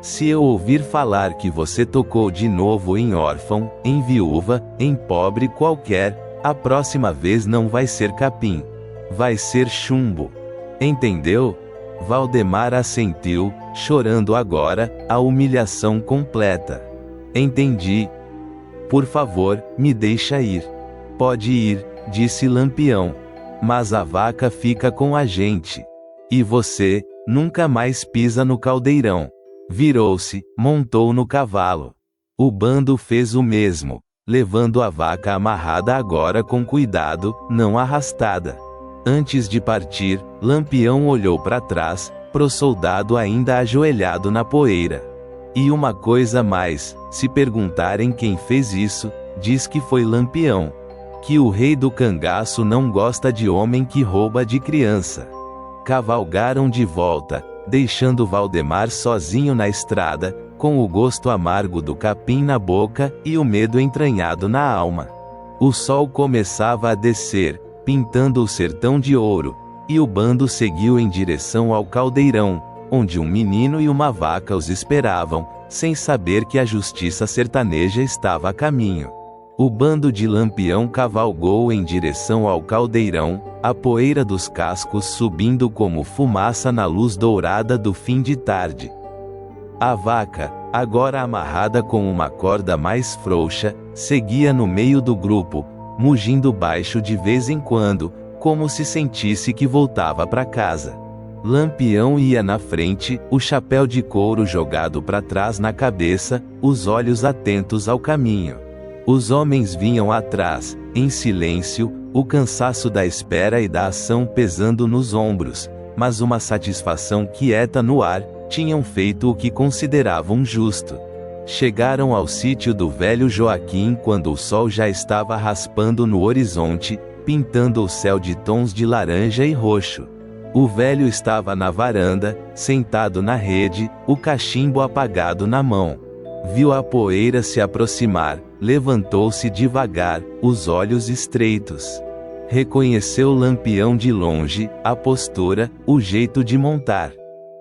Speaker 1: Se eu ouvir falar que você tocou de novo em órfão, em viúva, em pobre qualquer, a próxima vez não vai ser capim. Vai ser chumbo. Entendeu? Valdemar assentiu, chorando agora, a humilhação completa. Entendi. Por favor, me deixa ir. Pode ir, disse Lampião. Mas a vaca fica com a gente. E você, nunca mais pisa no caldeirão. Virou-se, montou no cavalo. O bando fez o mesmo, levando a vaca amarrada agora com cuidado, não arrastada. Antes de partir, Lampião olhou para trás, pro soldado ainda ajoelhado na poeira. E uma coisa mais, se perguntarem quem fez isso, diz que foi Lampião. Que o rei do cangaço não gosta de homem que rouba de criança. Cavalgaram de volta, deixando Valdemar sozinho na estrada, com o gosto amargo do capim na boca e o medo entranhado na alma. O sol começava a descer, pintando o sertão de ouro, e o bando seguiu em direção ao caldeirão, onde um menino e uma vaca os esperavam, sem saber que a justiça sertaneja estava a caminho. O bando de Lampião cavalgou em direção ao caldeirão, a poeira dos cascos subindo como fumaça na luz dourada do fim de tarde. A vaca, agora amarrada com uma corda mais frouxa, seguia no meio do grupo, mugindo baixo de vez em quando, como se sentisse que voltava para casa. Lampião ia na frente, o chapéu de couro jogado para trás na cabeça, os olhos atentos ao caminho. Os homens vinham atrás, em silêncio, o cansaço da espera e da ação pesando nos ombros, mas uma satisfação quieta no ar. Tinham feito o que consideravam justo. Chegaram ao sítio do velho Joaquim quando o sol já estava raspando no horizonte, pintando o céu de tons de laranja e roxo. O velho estava na varanda, sentado na rede, o cachimbo apagado na mão. Viu a poeira se aproximar, levantou-se devagar, os olhos estreitos. Reconheceu Lampião de longe, a postura, o jeito de montar.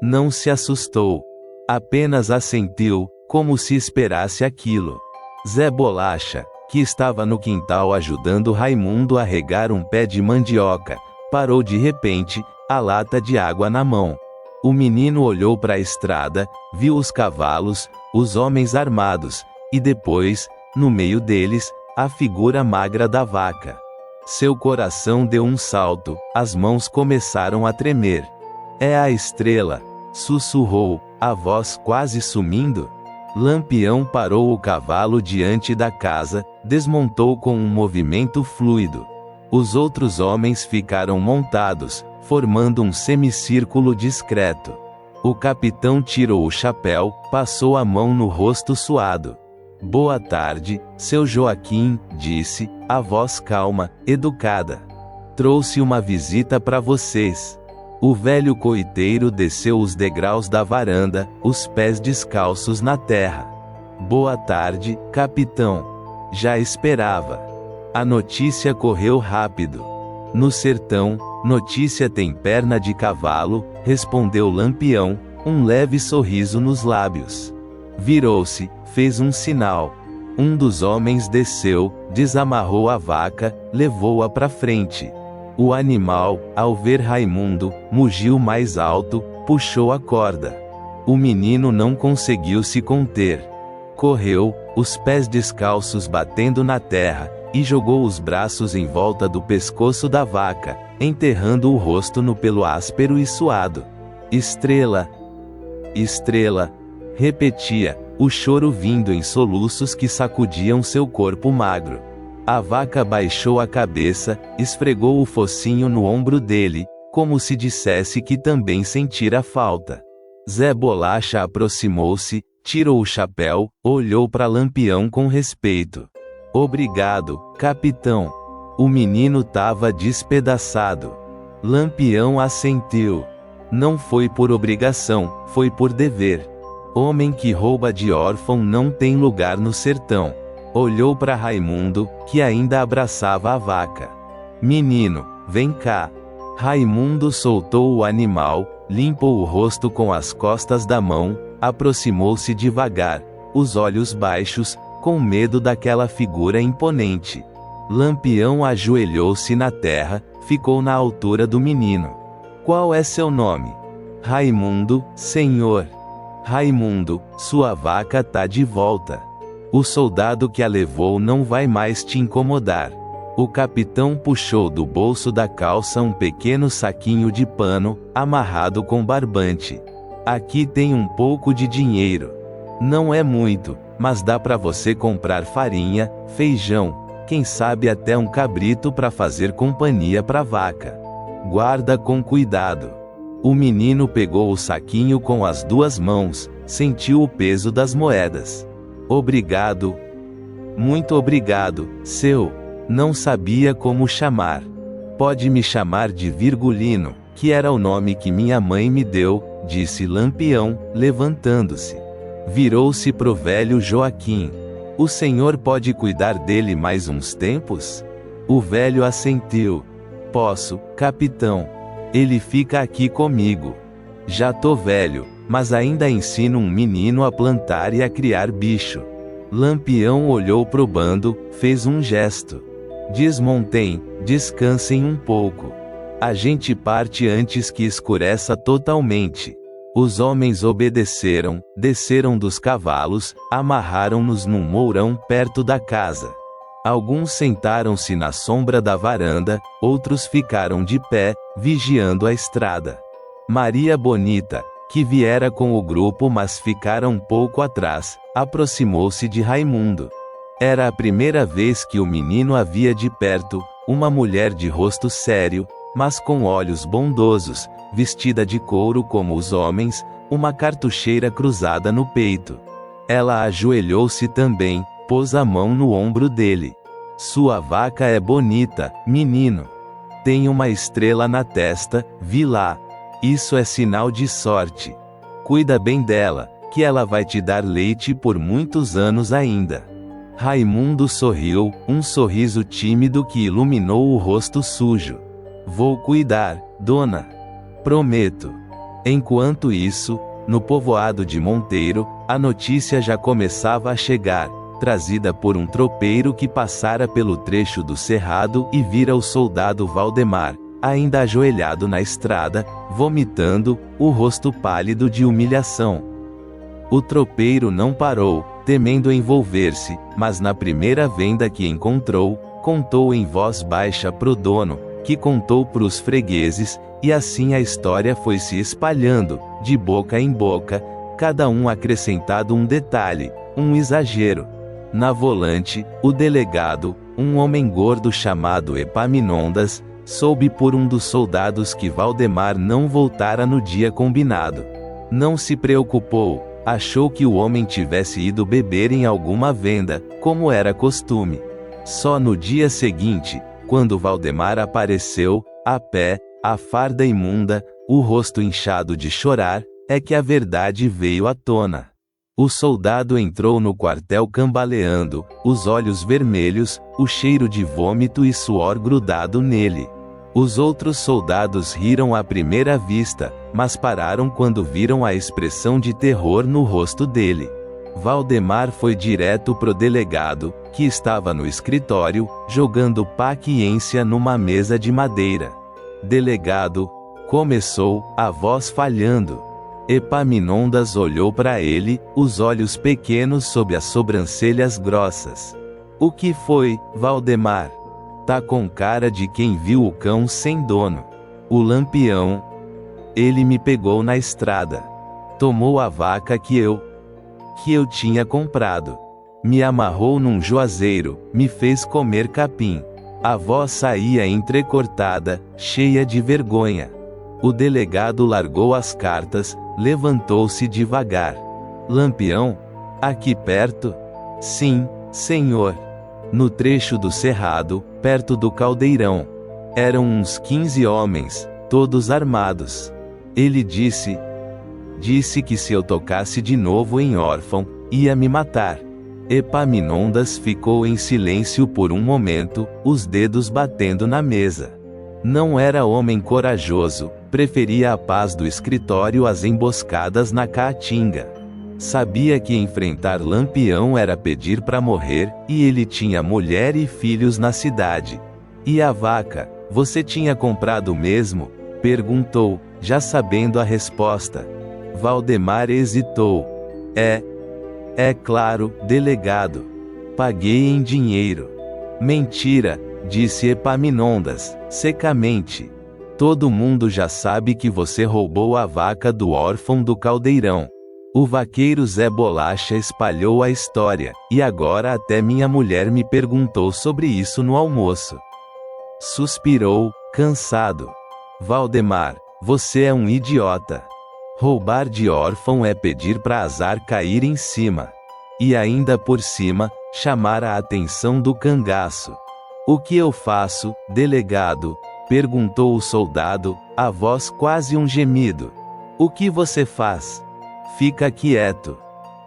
Speaker 1: Não se assustou. Apenas assentiu, como se esperasse aquilo. Zé Bolacha, que estava no quintal ajudando Raimundo a regar um pé de mandioca, parou de repente, a lata de água na mão. O menino olhou para a estrada, viu os cavalos, os homens armados, e depois, no meio deles, a figura magra da vaca. Seu coração deu um salto, as mãos começaram a tremer. É a estrela, sussurrou, a voz quase sumindo. Lampião parou o cavalo diante da casa, desmontou com um movimento fluido. Os outros homens ficaram montados, formando um semicírculo discreto. O capitão tirou o chapéu, passou a mão no rosto suado. Boa tarde, seu Joaquim, disse, a voz calma, educada. Trouxe uma visita para vocês. O velho coiteiro desceu os degraus da varanda, os pés descalços na terra. Boa tarde, capitão. Já esperava. A notícia correu rápido. No sertão, notícia tem perna de cavalo, respondeu Lampião, um leve sorriso nos lábios. Virou-se, fez um sinal. Um dos homens desceu, desamarrou a vaca, levou-a para frente. O animal, ao ver Raimundo, mugiu mais alto, puxou a corda. O menino não conseguiu se conter. Correu, os pés descalços batendo na terra, e jogou os braços em volta do pescoço da vaca, enterrando o rosto no pelo áspero e suado. Estrela! Estrela! Repetia, o choro vindo em soluços que sacudiam seu corpo magro. A vaca baixou a cabeça, esfregou o focinho no ombro dele, como se dissesse que também sentira falta. Zé Bolacha aproximou-se, tirou o chapéu, olhou para Lampião com respeito. Obrigado, capitão. O menino tava despedaçado. Lampião assentiu. Não foi por obrigação, foi por dever. Homem que rouba de órfão não tem lugar no sertão. Olhou para Raimundo, que ainda abraçava a vaca. Menino, vem cá. Raimundo soltou o animal, limpou o rosto com as costas da mão, aproximou-se devagar, os olhos baixos, com medo daquela figura imponente. Lampião ajoelhou-se na terra, ficou na altura do menino. Qual é seu nome? Raimundo, senhor. Raimundo, sua vaca tá de volta. O soldado que a levou não vai mais te incomodar. O capitão puxou do bolso da calça um pequeno saquinho de pano, amarrado com barbante. Aqui tem um pouco de dinheiro. Não é muito, mas dá para você comprar farinha, feijão, quem sabe até um cabrito para fazer companhia para a vaca. Guarda com cuidado. O menino pegou o saquinho com as 2 mãos, sentiu o peso das moedas. Obrigado. Muito obrigado, seu. Não sabia como chamar. Pode me chamar de Virgulino, que era o nome que minha mãe me deu, disse Lampião, levantando-se. Virou-se pro velho Joaquim. O senhor pode cuidar dele mais uns tempos? O velho assentiu. Posso, capitão. Ele fica aqui comigo. Já tô velho, mas ainda ensino um menino a plantar e a criar bicho. Lampião olhou pro bando, fez um gesto. Desmontem, descansem um pouco. A gente parte antes que escureça totalmente. Os homens obedeceram, desceram dos cavalos, amarraram-nos num mourão perto da casa. Alguns sentaram-se na sombra da varanda, outros ficaram de pé, vigiando a estrada. Maria Bonita, que viera com o grupo mas ficara um pouco atrás, aproximou-se de Raimundo. Era a primeira vez que o menino a via de perto, uma mulher de rosto sério, mas com olhos bondosos, vestida de couro como os homens, uma cartucheira cruzada no peito. Ela ajoelhou-se também, pôs a mão no ombro dele. Sua vaca é bonita, menino. Tem uma estrela na testa, vi lá. Isso é sinal de sorte. Cuida bem dela, que ela vai te dar leite por muitos anos ainda. Raimundo sorriu, um sorriso tímido que iluminou o rosto sujo. Vou cuidar, dona. Prometo. Enquanto isso, no povoado de Monteiro, a notícia já começava a chegar, trazida por um tropeiro que passara pelo trecho do cerrado e vira o soldado Valdemar, ainda ajoelhado na estrada, vomitando, o rosto pálido de humilhação. O tropeiro não parou, temendo envolver-se, mas na primeira venda que encontrou, contou em voz baixa pro dono, que contou pros fregueses, e assim a história foi se espalhando, de boca em boca, cada um acrescentado um detalhe, um exagero. Na volante, o delegado, um homem gordo chamado Epaminondas, soube por um dos soldados que Valdemar não voltara no dia combinado. Não se preocupou, achou que o homem tivesse ido beber em alguma venda, como era costume. Só no dia seguinte, quando Valdemar apareceu, a pé, a farda imunda, o rosto inchado de chorar, é que a verdade veio à tona. O soldado entrou no quartel cambaleando, os olhos vermelhos, o cheiro de vômito e suor grudado nele. Os outros soldados riram à primeira vista, mas pararam quando viram a expressão de terror no rosto dele. Valdemar foi direto pro delegado, que estava no escritório, jogando paciência numa mesa de madeira. Delegado, começou, a voz falhando. Epaminondas olhou para ele, os olhos pequenos sob as sobrancelhas grossas. O que foi, Valdemar? Tá com cara de quem viu o cão sem dono. O Lampião. Ele me pegou na estrada. Tomou a vaca que eu tinha comprado. Me amarrou num juazeiro, me fez comer capim. A voz saía entrecortada, cheia de vergonha. O delegado largou as cartas, levantou-se devagar. Lampião? Aqui perto? Sim, senhor. No trecho do cerrado, perto do caldeirão. Eram uns 15 homens, todos armados. Ele disse que se eu tocasse de novo em órfão, ia me matar. Epaminondas ficou em silêncio por um momento, os dedos batendo na mesa. Não era homem corajoso, preferia a paz do escritório às emboscadas na caatinga. Sabia que enfrentar Lampião era pedir para morrer, e ele tinha mulher e filhos na cidade. E a vaca, você tinha comprado mesmo? Perguntou, já sabendo a resposta. Valdemar hesitou. É claro, delegado. Paguei em dinheiro. Mentira, disse Epaminondas, secamente. Todo mundo já sabe que você roubou a vaca do órfão do caldeirão. O vaqueiro Zé Bolacha espalhou a história, e agora até minha mulher me perguntou sobre isso no almoço. Suspirou, cansado. Valdemar, você é um idiota. Roubar de órfão é pedir pra azar cair em cima. E ainda por cima, chamar a atenção do cangaço. O que eu faço, delegado? Perguntou o soldado, a voz quase um gemido. O que você faz? Fica quieto.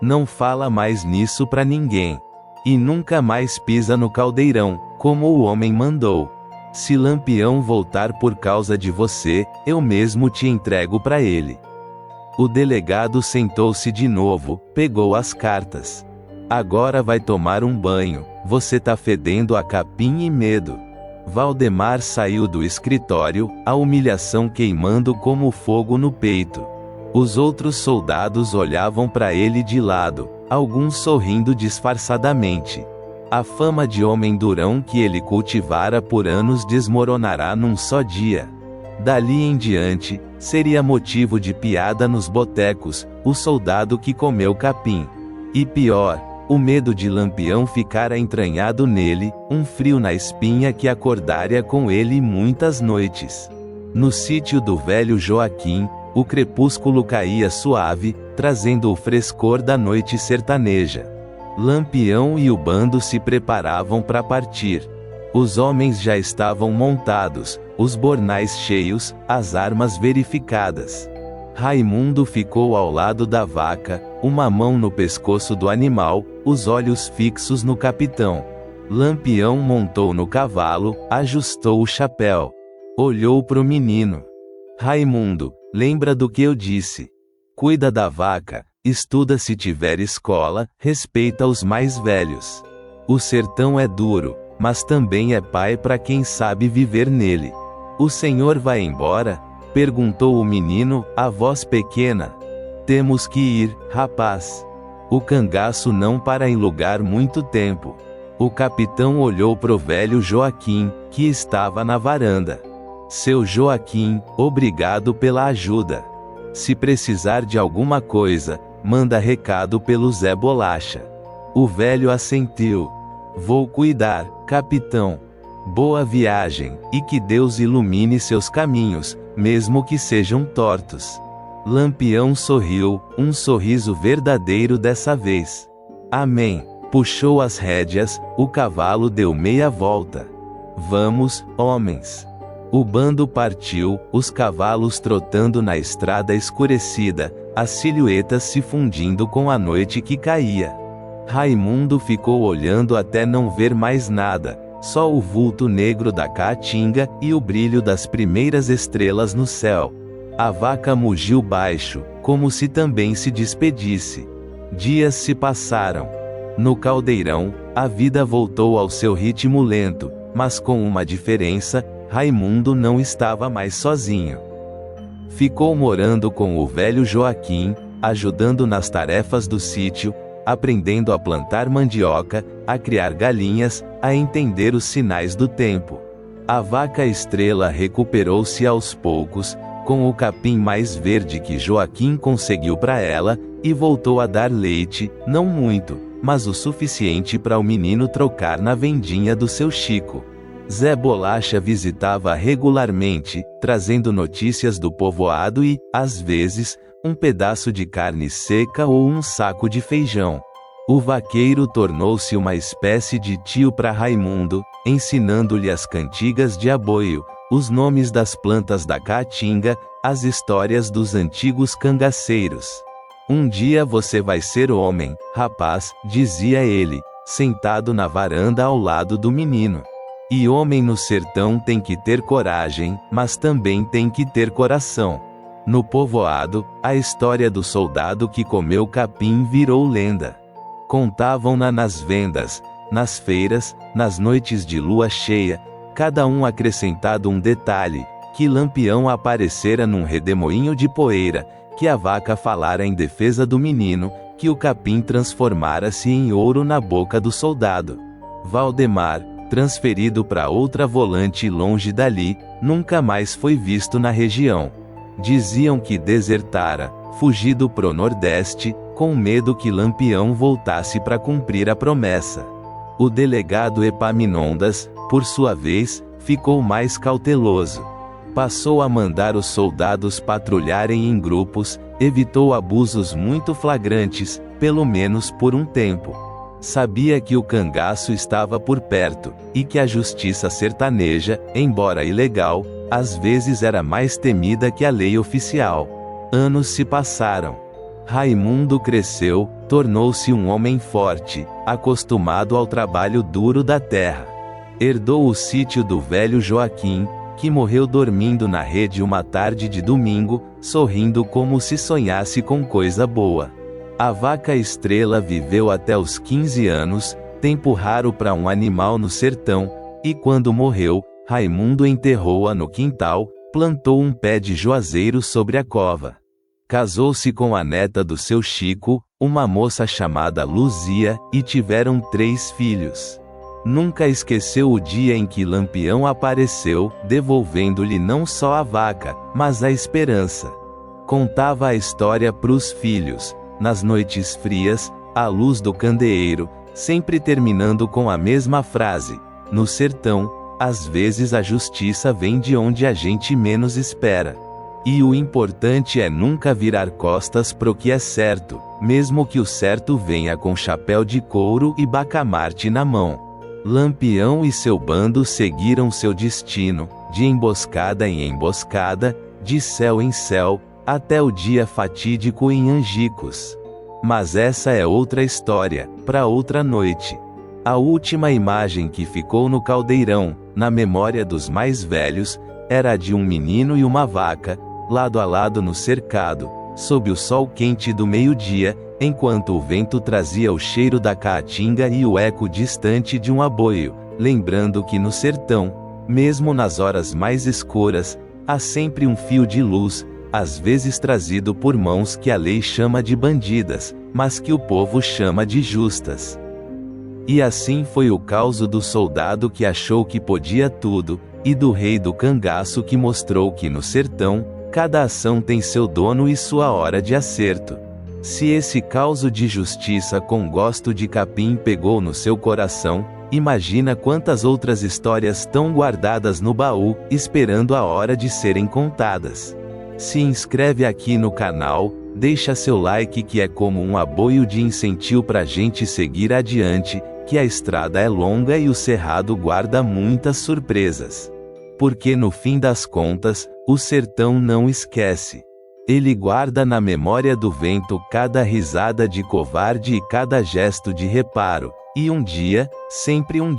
Speaker 1: Não fala mais nisso pra ninguém. E nunca mais pisa no caldeirão, como o homem mandou. Se Lampião voltar por causa de você, eu mesmo te entrego pra ele. O delegado sentou-se de novo, pegou as cartas. Agora vai tomar um banho, você tá fedendo a capim e medo. Valdemar saiu do escritório, a humilhação queimando como fogo no peito. Os outros soldados olhavam para ele de lado, alguns sorrindo disfarçadamente. A fama de homem durão que ele cultivara por anos desmoronará num só dia. Dali em diante, seria motivo de piada nos botecos, o soldado que comeu capim. E pior, o medo de Lampião ficara entranhado nele, um frio na espinha que acordaria com ele muitas noites. No sítio do velho Joaquim, o crepúsculo caía suave, trazendo o frescor da noite sertaneja. Lampião e o bando se preparavam para partir. Os homens já estavam montados, os bornais cheios, as armas verificadas. Raimundo ficou ao lado da vaca, uma mão no pescoço do animal, os olhos fixos no capitão. Lampião montou no cavalo, ajustou o chapéu. Olhou pro menino. Raimundo, lembra do que eu disse. Cuida da vaca, estuda se tiver escola, respeita os mais velhos. O sertão é duro, mas também é pai para quem sabe viver nele. O senhor vai embora? Perguntou o menino, a voz pequena. Temos que ir, rapaz. O cangaço não para em lugar muito tempo. O capitão olhou pro velho Joaquim, que estava na varanda. Seu Joaquim, obrigado pela ajuda. Se precisar de alguma coisa, manda recado pelo Zé Bolacha. O velho assentiu. Vou cuidar, capitão. Boa viagem, e que Deus ilumine seus caminhos, mesmo que sejam tortos. Lampião sorriu, um sorriso verdadeiro dessa vez. Amém. Puxou as rédeas, o cavalo deu meia volta. Vamos, homens. O bando partiu, os cavalos trotando na estrada escurecida, as silhuetas se fundindo com a noite que caía. Raimundo ficou olhando até não ver mais nada, só o vulto negro da caatinga e o brilho das primeiras estrelas no céu. A vaca mugiu baixo, como se também se despedisse. Dias se passaram. No caldeirão, a vida voltou ao seu ritmo lento, mas com uma diferença: Raimundo não estava mais sozinho. Ficou morando com o velho Joaquim, ajudando nas tarefas do sítio, aprendendo a plantar mandioca, a criar galinhas, a entender os sinais do tempo. A vaca Estrela recuperou-se aos poucos, com o capim mais verde que Joaquim conseguiu para ela, e voltou a dar leite, não muito, mas o suficiente para o menino trocar na vendinha do seu Chico. Zé Bolacha visitava regularmente, trazendo notícias do povoado e, às vezes, um pedaço de carne seca ou um saco de feijão. O vaqueiro tornou-se uma espécie de tio para Raimundo, ensinando-lhe as cantigas de aboio, os nomes das plantas da caatinga, as histórias dos antigos cangaceiros. Um dia você vai ser homem, rapaz, dizia ele, sentado na varanda ao lado do menino. E homem no sertão tem que ter coragem, mas também tem que ter coração. No povoado, a história do soldado que comeu capim virou lenda. Contavam-na nas vendas, nas feiras, nas noites de lua cheia, cada um acrescentado um detalhe, que Lampião aparecera num redemoinho de poeira, que a vaca falara em defesa do menino, que o capim transformara-se em ouro na boca do soldado. Valdemar, transferido para outra volante longe dali, nunca mais foi visto na região. Diziam que desertara, fugido pro Nordeste, com medo que Lampião voltasse para cumprir a promessa. O delegado Epaminondas, por sua vez, ficou mais cauteloso. Passou a mandar os soldados patrulharem em grupos, evitou abusos muito flagrantes, pelo menos por um tempo. Sabia que o cangaço estava por perto, e que a justiça sertaneja, embora ilegal, às vezes era mais temida que a lei oficial. Anos se passaram. Raimundo cresceu, tornou-se um homem forte, acostumado ao trabalho duro da terra. Herdou o sítio do velho Joaquim, que morreu dormindo na rede uma tarde de domingo, sorrindo como se sonhasse com coisa boa. A vaca Estrela viveu até os 15 anos, tempo raro para um animal no sertão, e quando morreu, Raimundo enterrou-a no quintal, plantou um pé de juazeiro sobre a cova. Casou-se com a neta do seu Chico, uma moça chamada Luzia, e tiveram 3 filhos. Nunca esqueceu o dia em que Lampião apareceu, devolvendo-lhe não só a vaca, mas a esperança. Contava a história pros filhos, nas noites frias, à luz do candeeiro, sempre terminando com a mesma frase: no sertão, às vezes a justiça vem de onde a gente menos espera. E o importante é nunca virar costas pro que é certo, mesmo que o certo venha com chapéu de couro e bacamarte na mão. Lampião e seu bando seguiram seu destino, de emboscada em emboscada, de céu em céu, até o dia fatídico em Angicos. Mas essa é outra história, para outra noite. A última imagem que ficou no caldeirão, na memória dos mais velhos, era a de um menino e uma vaca, lado a lado no cercado, sob o sol quente do meio-dia, enquanto o vento trazia o cheiro da caatinga e o eco distante de um aboio, lembrando que no sertão, mesmo nas horas mais escuras, há sempre um fio de luz, às vezes trazido por mãos que a lei chama de bandidas, mas que o povo chama de justas. E assim foi o caso do soldado que achou que podia tudo, e do rei do cangaço que mostrou que no sertão, cada ação tem seu dono e sua hora de acerto. Se esse causo de justiça com gosto de capim pegou no seu coração, imagina quantas outras histórias estão guardadas no baú, esperando a hora de serem contadas. Se inscreve aqui no canal, deixa seu like que é como um aboio de incentivo pra gente seguir adiante, que a estrada é longa e o cerrado guarda muitas surpresas. Porque no fim das contas, o sertão não esquece. Ele guarda na memória do vento cada risada de covarde e cada gesto de reparo, e um dia, sempre um